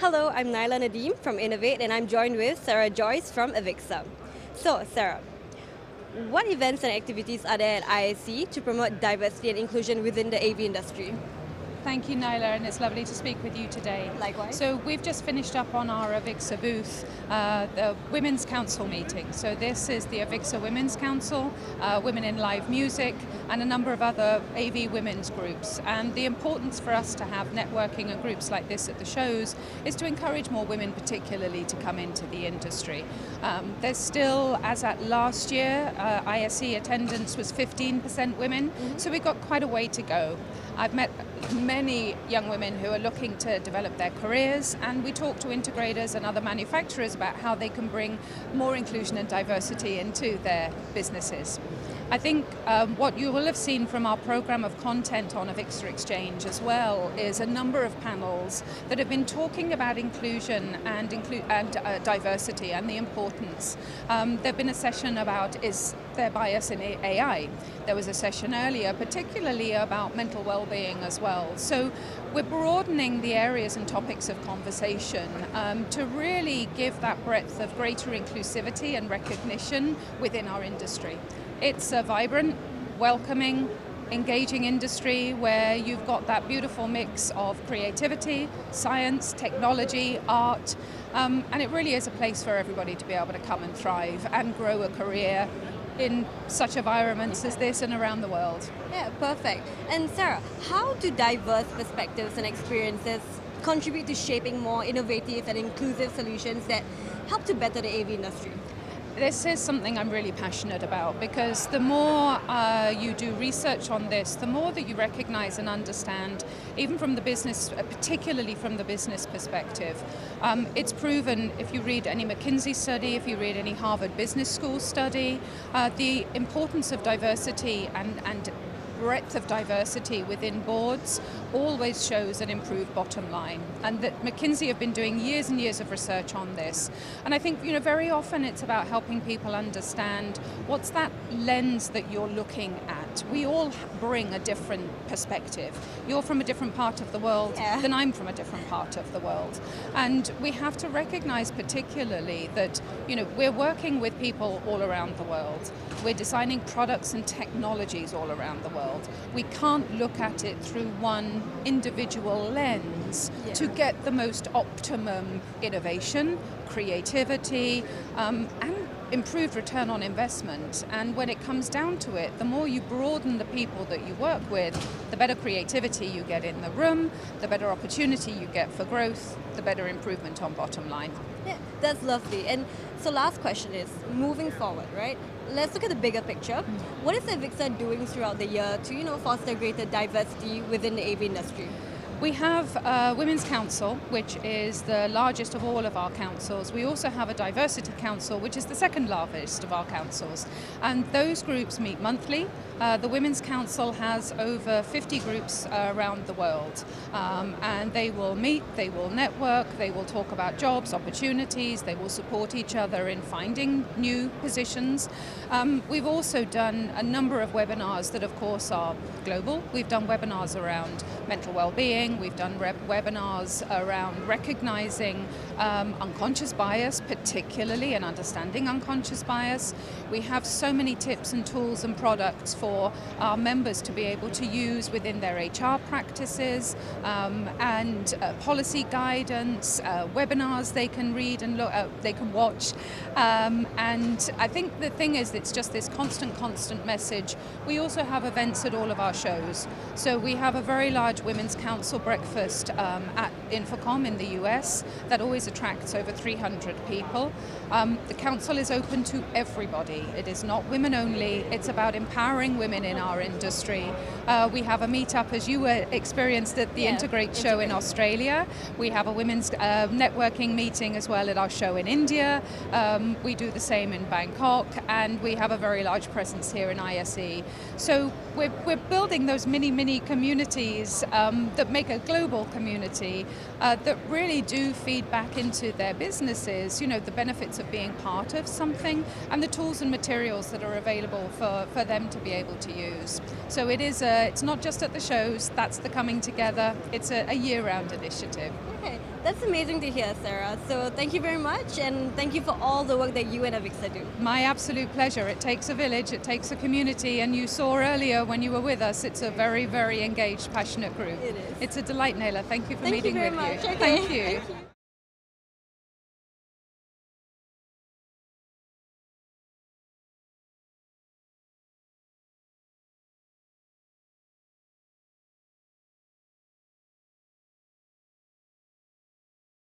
Hello, I'm Naila Nadeem from Inavate and I'm joined with Sarah Joyce from AVIXA. So, Sarah, what events and activities are there at ISE to promote diversity and inclusion within the AV industry? Thank you, Naila, and it's lovely to speak with you today. Likewise. So we've just finished up on our AVIXA booth, the Women's Council meeting. So this is the AVIXA Women's Council, Women in Live Music, and a number of other AV women's groups. And the importance for us to have networking and groups like this at the shows is to encourage more women particularly to come into the industry. There's still, as at last year, ISE attendance was 15% women, so we've got quite a way to go. I've met many young women who are looking to develop their careers, and we talk to integrators and other manufacturers about how they can bring more inclusion and diversity into their businesses. I think what you will have seen from our program of content on AVIXA Exchange as well is a number of panels that have been talking about inclusion and diversity and the importance. There have been a session about is there bias in AI. There was a session earlier particularly about mental well-being as well. So we're broadening the areas and topics of conversation to really give that breadth of greater inclusivity and recognition within our industry. It's a vibrant, welcoming, engaging industry where you've got that beautiful mix of creativity, science, technology, art, and it really is a place for everybody to be able to come and thrive and grow a career in such environments as this and around the world. Yeah, perfect. And Sarah, how do diverse perspectives and experiences contribute to shaping more innovative and inclusive solutions that help to better the AV industry? This is something I'm really passionate about because the more you do research on this, the more that you recognize and understand, even from the business, particularly from the business perspective. It's proven, if you read any McKinsey study, if you read any Harvard Business School study, the importance of diversity and breadth of diversity within boards always shows an improved bottom line, and that McKinsey have been doing years and years of research on this. And I think very often it's about helping people understand what's that lens that you're looking at. We all bring a different perspective. You're from a different part of the world than I'm from a different part of the world, and we have to recognize particularly that we're working with people all around the world. We're designing products and technologies all around the world. We can't look at it through one individual lens to get the most optimum innovation, creativity, and improved return on investment. And when it comes down to it, the more you broaden the people that you work with, the better creativity you get in the room, the better opportunity you get for growth, the better improvement on bottom line. Yeah, that's lovely. And so last question is, moving forward, right? Let's look at the bigger picture. What is AVIXA doing throughout the year to foster greater diversity within the AV industry? We have a Women's Council, which is the largest of all of our councils. We also have a Diversity Council, which is the second largest of our councils. And those groups meet monthly. The Women's Council has over 50 groups around the world. And they will meet, they will network, they will talk about jobs, opportunities, they will support each other in finding new positions. We've also done a number of webinars that, of course, are global. We've done webinars around mental well-being. We've done webinars around recognizing unconscious bias, particularly, and understanding unconscious bias. We have so many tips and tools and products for our members to be able to use within their HR practices, and policy guidance, webinars they can read and they can watch. And I think the thing is, it's just this constant message. We also have events at all of our shows. So we have a very large Women's Council breakfast at Infocom in the US that always attracts over 300 people. The council is open to everybody. It is not women only. It's about empowering women in our industry. We have a meetup, as you experienced at the Integrate show in Australia. We have a women's networking meeting as well at our show in India. We do the same in Bangkok, and we have a very large presence here in ISE. So we're building those mini communities that make a global community that really do feed back into their businesses, the benefits of being part of something and the tools and materials that are available for them to be able able to use. So it's not just at the shows, that's the coming together, it's a year-round initiative. Okay, that's amazing to hear, Sarah. So thank you very much, and thank you for all the work that you and AVIXA do. My absolute pleasure. It takes a village, it takes a community, and you saw earlier when you were with us, it's a very, very engaged, passionate group. It is. It's a delight, Naila. Thank you for meeting very with much. you. Okay. Thank you. Thank you.